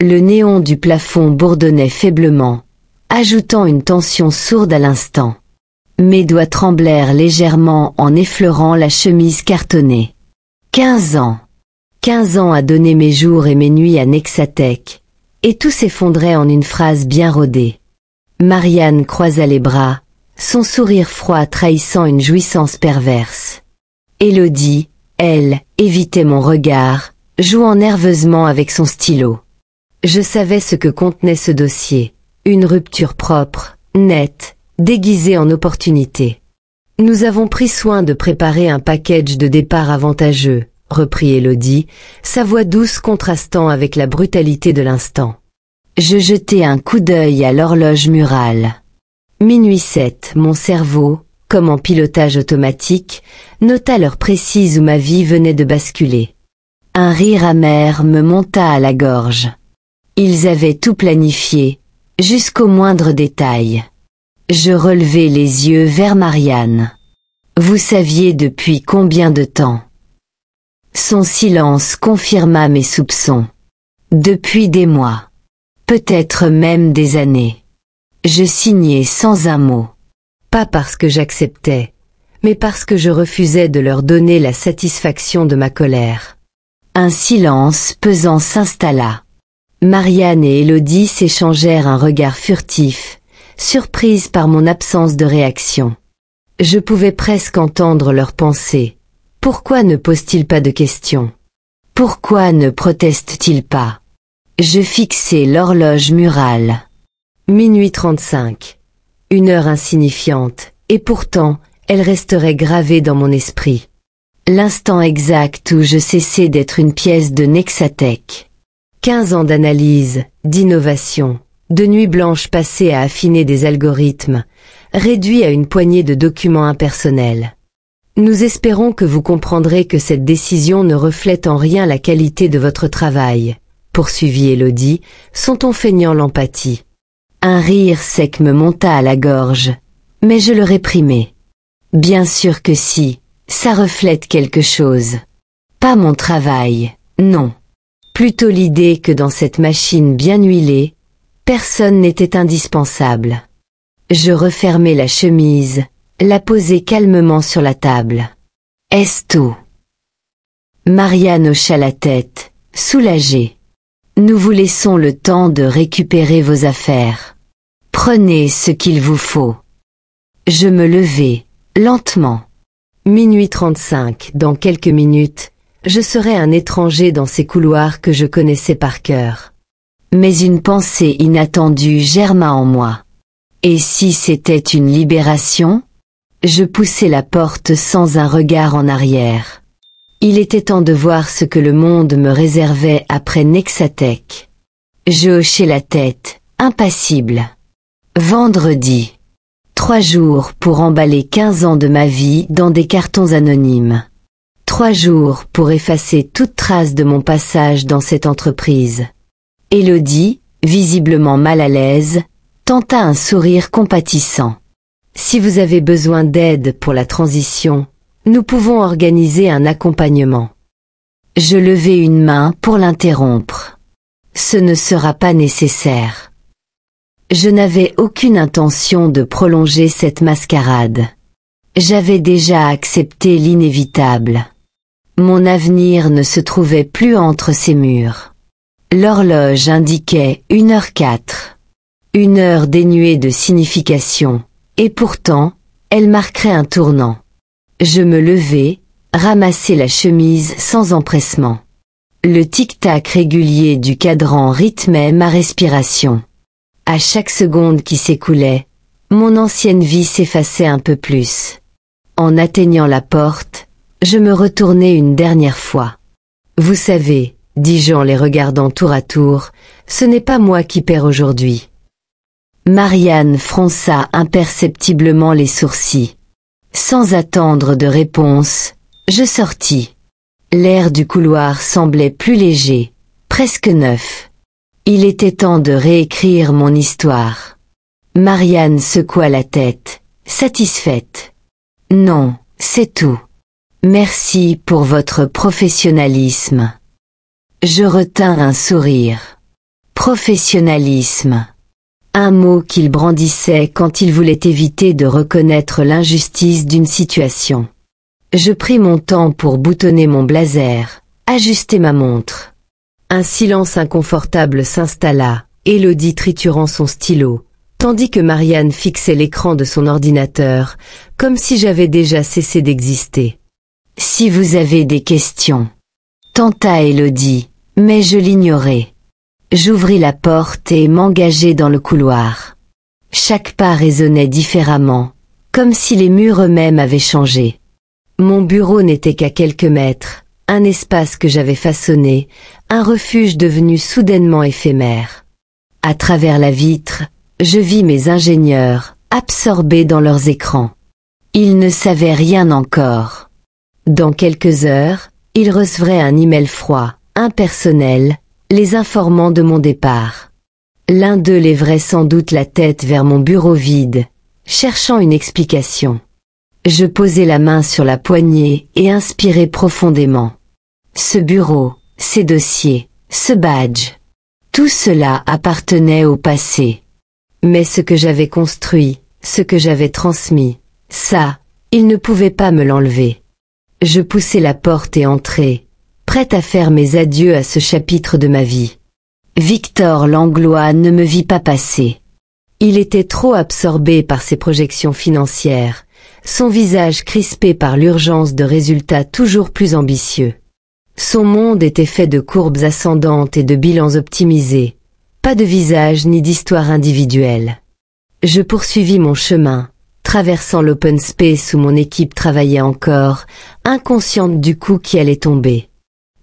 Le néon du plafond bourdonnait faiblement, ajoutant une tension sourde à l'instant. Mes doigts tremblèrent légèrement en effleurant la chemise cartonnée. 15 ans. 15 ans à donner mes jours et mes nuits à Nexatech, et tout s'effondrait en une phrase bien rodée. Marianne croisa les bras, son sourire froid trahissant une jouissance perverse. Élodie, elle, évitait mon regard, jouant nerveusement avec son stylo. Je savais ce que contenait ce dossier, une rupture propre, nette, déguisée en opportunité. Nous avons pris soin de préparer un package de départ avantageux, reprit Élodie, sa voix douce contrastant avec la brutalité de l'instant. Je jetai un coup d'œil à l'horloge murale. Minuit 7, mon cerveau, comme en pilotage automatique, nota l'heure précise où ma vie venait de basculer. Un rire amer me monta à la gorge. Ils avaient tout planifié, jusqu'au moindre détail. Je relevai les yeux vers Marianne. Vous saviez depuis combien de temps? Son silence confirma mes soupçons. Depuis des mois. Peut-être même des années. Je signai sans un mot. Pas parce que j'acceptais, mais parce que je refusais de leur donner la satisfaction de ma colère. Un silence pesant s'installa. Marianne et Élodie s'échangèrent un regard furtif, surprises par mon absence de réaction. Je pouvais presque entendre leurs pensées. Pourquoi ne posent-ils pas de questions? Pourquoi ne protestent-ils pas? Je fixai l'horloge murale. Minuit 35. Une heure insignifiante, et pourtant, elle resterait gravée dans mon esprit. L'instant exact où je cessai d'être une pièce de Nexatech. 15 ans d'analyse, d'innovation, de nuits blanches passées à affiner des algorithmes, réduits à une poignée de documents impersonnels. Nous espérons que vous comprendrez que cette décision ne reflète en rien la qualité de votre travail, poursuivit Élodie, son ton feignant l'empathie. Un rire sec me monta à la gorge, mais je le réprimai. Bien sûr que si, ça reflète quelque chose. Pas mon travail, non. Plutôt l'idée que dans cette machine bien huilée, personne n'était indispensable. Je refermai la chemise, la posai calmement sur la table. Est-ce tout? Marianne hocha la tête, soulagée. Nous vous laissons le temps de récupérer vos affaires. Prenez ce qu'il vous faut. Je me levai, lentement. Minuit 35, dans quelques minutes, je serai un étranger dans ces couloirs que je connaissais par cœur. Mais une pensée inattendue germa en moi. Et si c'était une libération? Je poussai la porte sans un regard en arrière. Il était temps de voir ce que le monde me réservait après Nexatech. Je hochai la tête, impassible. Vendredi. 3 jours pour emballer 15 ans de ma vie dans des cartons anonymes. 3 jours pour effacer toute trace de mon passage dans cette entreprise. Élodie, visiblement mal à l'aise, tenta un sourire compatissant. Si vous avez besoin d'aide pour la transition, nous pouvons organiser un accompagnement. Je levai une main pour l'interrompre. Ce ne sera pas nécessaire. Je n'avais aucune intention de prolonger cette mascarade. J'avais déjà accepté l'inévitable. Mon avenir ne se trouvait plus entre ces murs. L'horloge indiquait 1h04. Une heure dénuée de signification, et pourtant, elle marquerait un tournant. Je me levai, ramassai la chemise sans empressement. Le tic-tac régulier du cadran rythmait ma respiration. À chaque seconde qui s'écoulait, mon ancienne vie s'effaçait un peu plus. En atteignant la porte, je me retournai une dernière fois. Vous savez, dis-je en les regardant tour à tour, ce n'est pas moi qui perds aujourd'hui. Marianne fronça imperceptiblement les sourcils. Sans attendre de réponse, je sortis. L'air du couloir semblait plus léger, presque neuf. Il était temps de réécrire mon histoire. Marianne secoua la tête, satisfaite. Non, c'est tout. Merci pour votre professionnalisme. Je retins un sourire. Professionnalisme. Un mot qu'il brandissait quand il voulait éviter de reconnaître l'injustice d'une situation. Je pris mon temps pour boutonner mon blazer, ajuster ma montre. Un silence inconfortable s'installa, Élodie triturant son stylo, tandis que Marianne fixait l'écran de son ordinateur, comme si j'avais déjà cessé d'exister. « Si vous avez des questions. » Tenta Élodie, mais je l'ignorais. J'ouvris la porte et m'engageai dans le couloir. Chaque pas résonnait différemment, comme si les murs eux-mêmes avaient changé. Mon bureau n'était qu'à quelques mètres, un espace que j'avais façonné, un refuge devenu soudainement éphémère. À travers la vitre, je vis mes ingénieurs, absorbés dans leurs écrans. Ils ne savaient rien encore. Dans quelques heures, ils recevraient un email froid, impersonnel, les informant de mon départ. L'un d'eux lèverait sans doute la tête vers mon bureau vide, cherchant une explication. Je posai la main sur la poignée et inspirai profondément. Ce bureau, ces dossiers, ce badge, tout cela appartenait au passé. Mais ce que j'avais construit, ce que j'avais transmis, ça, ils ne pouvaient pas me l'enlever. Je poussai la porte et entrai, prête à faire mes adieux à ce chapitre de ma vie. Victor Langlois ne me vit pas passer. Il était trop absorbé par ses projections financières, son visage crispé par l'urgence de résultats toujours plus ambitieux. Son monde était fait de courbes ascendantes et de bilans optimisés, pas de visage ni d'histoire individuelle. Je poursuivis mon chemin, traversant l'open space où mon équipe travaillait encore, inconsciente du coup qui allait tomber.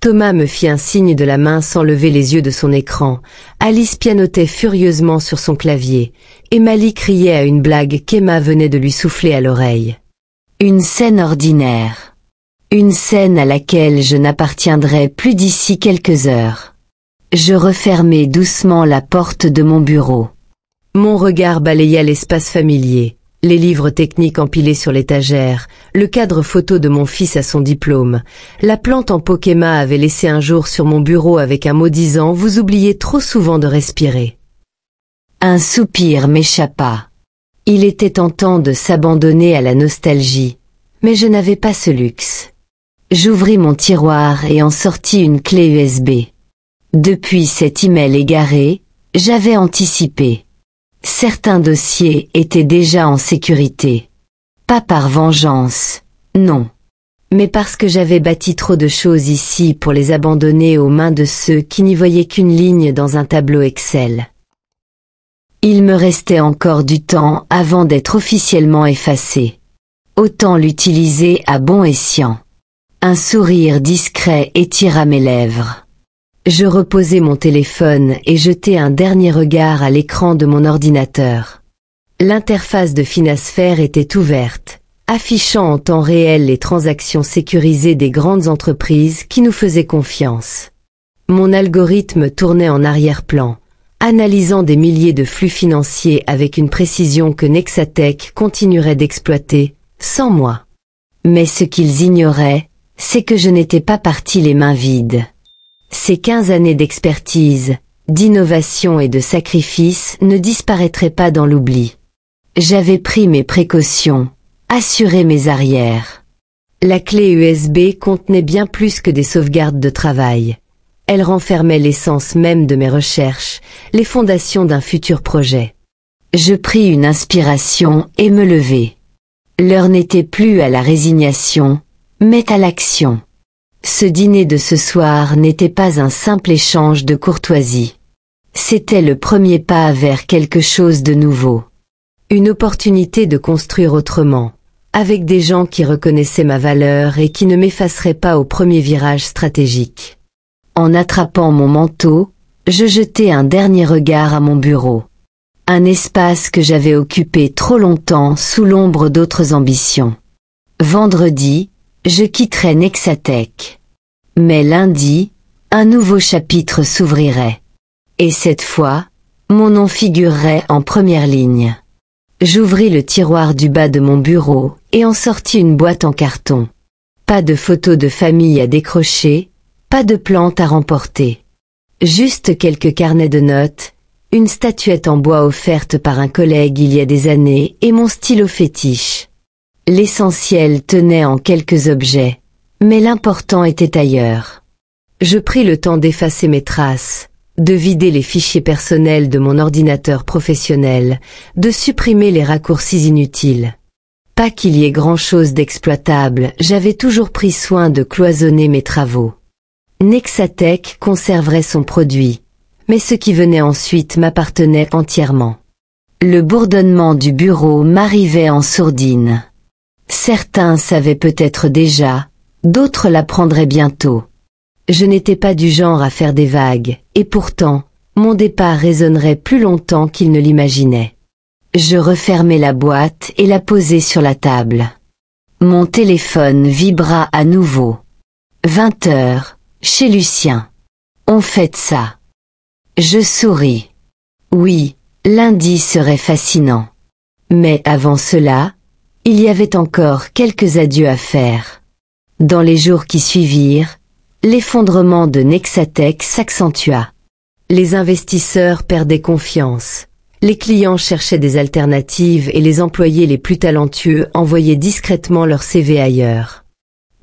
Thomas me fit un signe de la main sans lever les yeux de son écran, Alice pianotait furieusement sur son clavier, et Malik criait à une blague qu'Emma venait de lui souffler à l'oreille. Une scène ordinaire. Une scène à laquelle je n'appartiendrai plus d'ici quelques heures. Je refermai doucement la porte de mon bureau. Mon regard balaya l'espace familier, les livres techniques empilés sur l'étagère, le cadre photo de mon fils à son diplôme, la plante en pot qu'Emma avait laissée un jour sur mon bureau avec un mot disant « Vous oubliez trop souvent de respirer ». Un soupir m'échappa. Il était tentant de s'abandonner à la nostalgie, mais je n'avais pas ce luxe. J'ouvris mon tiroir et en sortis une clé USB. Depuis cet email égaré, j'avais anticipé. Certains dossiers étaient déjà en sécurité. Pas par vengeance, non. Mais parce que j'avais bâti trop de choses ici pour les abandonner aux mains de ceux qui n'y voyaient qu'une ligne dans un tableau Excel. Il me restait encore du temps avant d'être officiellement effacé. Autant l'utiliser à bon escient. Un sourire discret étira mes lèvres. Je reposai mon téléphone et jetai un dernier regard à l'écran de mon ordinateur. L'interface de Finasphère était ouverte, affichant en temps réel les transactions sécurisées des grandes entreprises qui nous faisaient confiance. Mon algorithme tournait en arrière-plan, analysant des milliers de flux financiers avec une précision que Nexatech continuerait d'exploiter, sans moi. Mais ce qu'ils ignoraient, c'est que je n'étais pas parti les mains vides. Ces 15 années d'expertise, d'innovation et de sacrifice ne disparaîtraient pas dans l'oubli. J'avais pris mes précautions, assuré mes arrières. La clé USB contenait bien plus que des sauvegardes de travail. Elle renfermait l'essence même de mes recherches, les fondations d'un futur projet. Je pris une inspiration et me levai. L'heure n'était plus à la résignation, mais à l'action. Ce dîner de ce soir n'était pas un simple échange de courtoisie. C'était le premier pas vers quelque chose de nouveau. Une opportunité de construire autrement, avec des gens qui reconnaissaient ma valeur et qui ne m'effaceraient pas au premier virage stratégique. En attrapant mon manteau, je jetai un dernier regard à mon bureau. Un espace que j'avais occupé trop longtemps sous l'ombre d'autres ambitions. Vendredi, je quitterai Nexatech. Mais lundi, un nouveau chapitre s'ouvrirait. Et cette fois, mon nom figurerait en première ligne. J'ouvris le tiroir du bas de mon bureau et en sortis une boîte en carton. Pas de photos de famille à décrocher, pas de plantes à remporter. Juste quelques carnets de notes, une statuette en bois offerte par un collègue il y a des années et mon stylo fétiche. L'essentiel tenait en quelques objets, mais l'important était ailleurs. Je pris le temps d'effacer mes traces, de vider les fichiers personnels de mon ordinateur professionnel, de supprimer les raccourcis inutiles. Pas qu'il y ait grand-chose d'exploitable, j'avais toujours pris soin de cloisonner mes travaux. Nexatech conserverait son produit, mais ce qui venait ensuite m'appartenait entièrement. Le bourdonnement du bureau m'arrivait en sourdine. Certains savaient peut-être déjà, d'autres l'apprendraient bientôt. Je n'étais pas du genre à faire des vagues, et pourtant, mon départ résonnerait plus longtemps qu'il ne l'imaginait. Je refermai la boîte et la posai sur la table. Mon téléphone vibra à nouveau. 20 heures, chez Lucien. On fête ça. Je souris. Oui, lundi serait fascinant. Mais avant cela, il y avait encore quelques adieux à faire. Dans les jours qui suivirent, l'effondrement de Nexatech s'accentua. Les investisseurs perdaient confiance. Les clients cherchaient des alternatives et les employés les plus talentueux envoyaient discrètement leur CV ailleurs.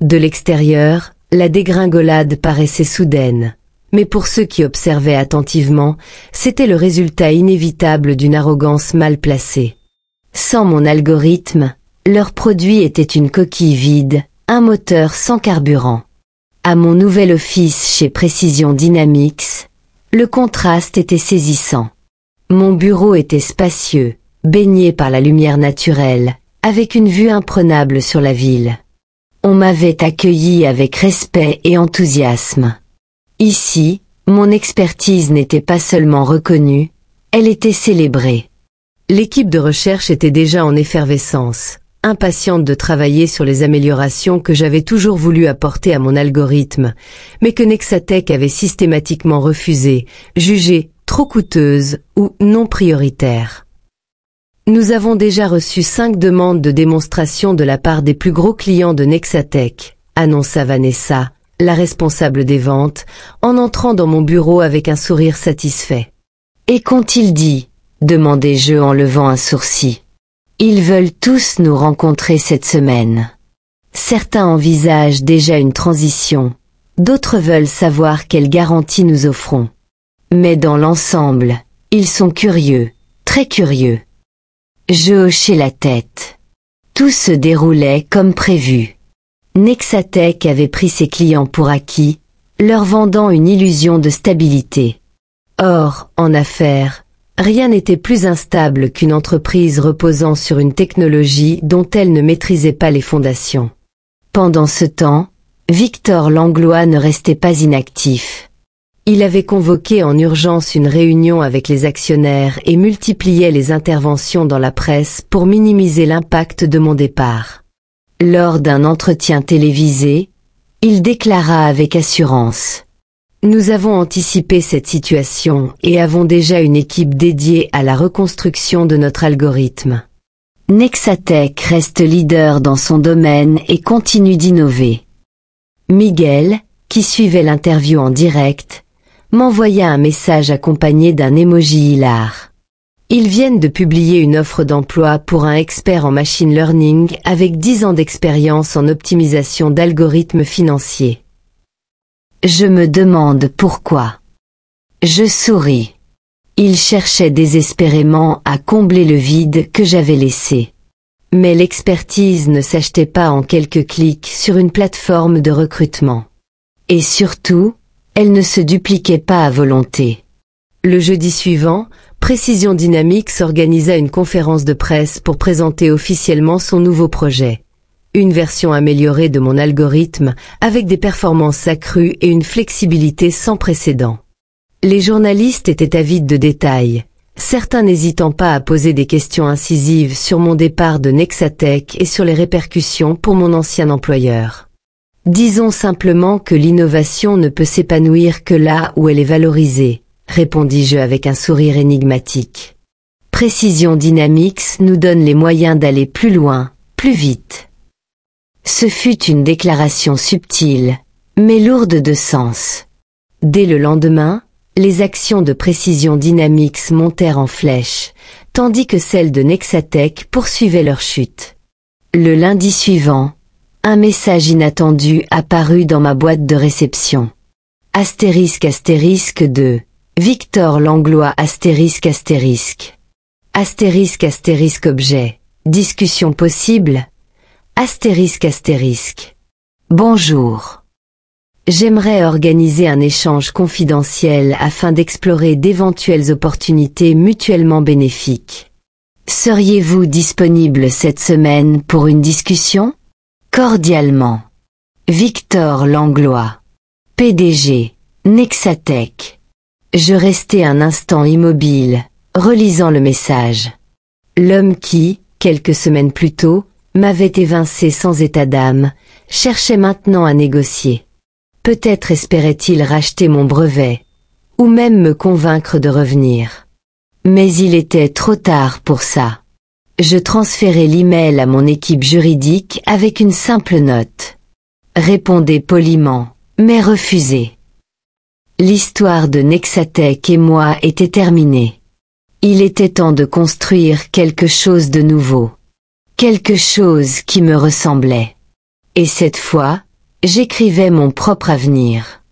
De l'extérieur, la dégringolade paraissait soudaine, mais pour ceux qui observaient attentivement, c'était le résultat inévitable d'une arrogance mal placée. Sans mon algorithme, leur produit était une coquille vide, un moteur sans carburant. À mon nouvel office chez Precision Dynamics, le contraste était saisissant. Mon bureau était spacieux, baigné par la lumière naturelle, avec une vue imprenable sur la ville. On m'avait accueilli avec respect et enthousiasme. Ici, mon expertise n'était pas seulement reconnue, elle était célébrée. L'équipe de recherche était déjà en effervescence, impatiente de travailler sur les améliorations que j'avais toujours voulu apporter à mon algorithme, mais que Nexatech avait systématiquement refusé, jugé trop coûteuse ou non prioritaire. Nous avons déjà reçu 5 demandes de démonstration de la part des plus gros clients de Nexatech, annonça Vanessa, la responsable des ventes, en entrant dans mon bureau avec un sourire satisfait. Et qu'ont-ils dit? Demandai-je en levant un sourcil. Ils veulent tous nous rencontrer cette semaine. Certains envisagent déjà une transition, d'autres veulent savoir quelles garanties nous offrons. Mais dans l'ensemble, ils sont curieux, très curieux. Je hochai la tête. Tout se déroulait comme prévu. Nexatech avait pris ses clients pour acquis, leur vendant une illusion de stabilité. Or, en affaires, rien n'était plus instable qu'une entreprise reposant sur une technologie dont elle ne maîtrisait pas les fondations. Pendant ce temps, Victor Langlois ne restait pas inactif. Il avait convoqué en urgence une réunion avec les actionnaires et multipliait les interventions dans la presse pour minimiser l'impact de mon départ. Lors d'un entretien télévisé, il déclara avec assurance: « Nous avons anticipé cette situation et avons déjà une équipe dédiée à la reconstruction de notre algorithme. Nexatech reste leader dans son domaine et continue d'innover. » Miguel, qui suivait l'interview en direct, m'envoya un message accompagné d'un emoji hilar. Ils viennent de publier une offre d'emploi pour un expert en machine learning avec 10 ans d'expérience en optimisation d'algorithmes financiers. Je me demande pourquoi. Je souris. Ils cherchaient désespérément à combler le vide que j'avais laissé. Mais l'expertise ne s'achetait pas en quelques clics sur une plateforme de recrutement. Et surtout, elle ne se dupliquait pas à volonté. Le jeudi suivant, Precision Dynamics organisa une conférence de presse pour présenter officiellement son nouveau projet. Une version améliorée de mon algorithme avec des performances accrues et une flexibilité sans précédent. Les journalistes étaient avides de détails, certains n'hésitant pas à poser des questions incisives sur mon départ de Nexatech et sur les répercussions pour mon ancien employeur. Disons simplement que l'innovation ne peut s'épanouir que là où elle est valorisée, répondis-je avec un sourire énigmatique. Precision Dynamics nous donne les moyens d'aller plus loin, plus vite. Ce fut une déclaration subtile, mais lourde de sens. Dès le lendemain, Les actions de Précision Dynamics montèrent en flèche, tandis que celles de Nexatech poursuivaient leur chute. Le lundi suivant, un message inattendu apparut dans ma boîte de réception. Astérisque astérisque de Victor Langlois astérisque astérisque. Astérisque astérisque objet. Discussion possible. Astérisque astérisque. Bonjour. J'aimerais organiser un échange confidentiel afin d'explorer d'éventuelles opportunités mutuellement bénéfiques. Seriez-vous disponible cette semaine pour une discussion? Cordialement. Victor Langlois. PDG. Nexatech. Je restai un instant immobile, relisant le message. L'homme qui, quelques semaines plus tôt, m'avait évincé sans état d'âme, cherchait maintenant à négocier. Peut-être espérait-il racheter mon brevet, ou même me convaincre de revenir. Mais il était trop tard pour ça. Je transférai l'email à mon équipe juridique avec une simple note. Répondez poliment, mais refusez. L'histoire de Nexatech et moi était terminée. Il était temps de construire quelque chose de nouveau. Quelque chose qui me ressemblait. Et cette fois, j'écrivais mon propre avenir.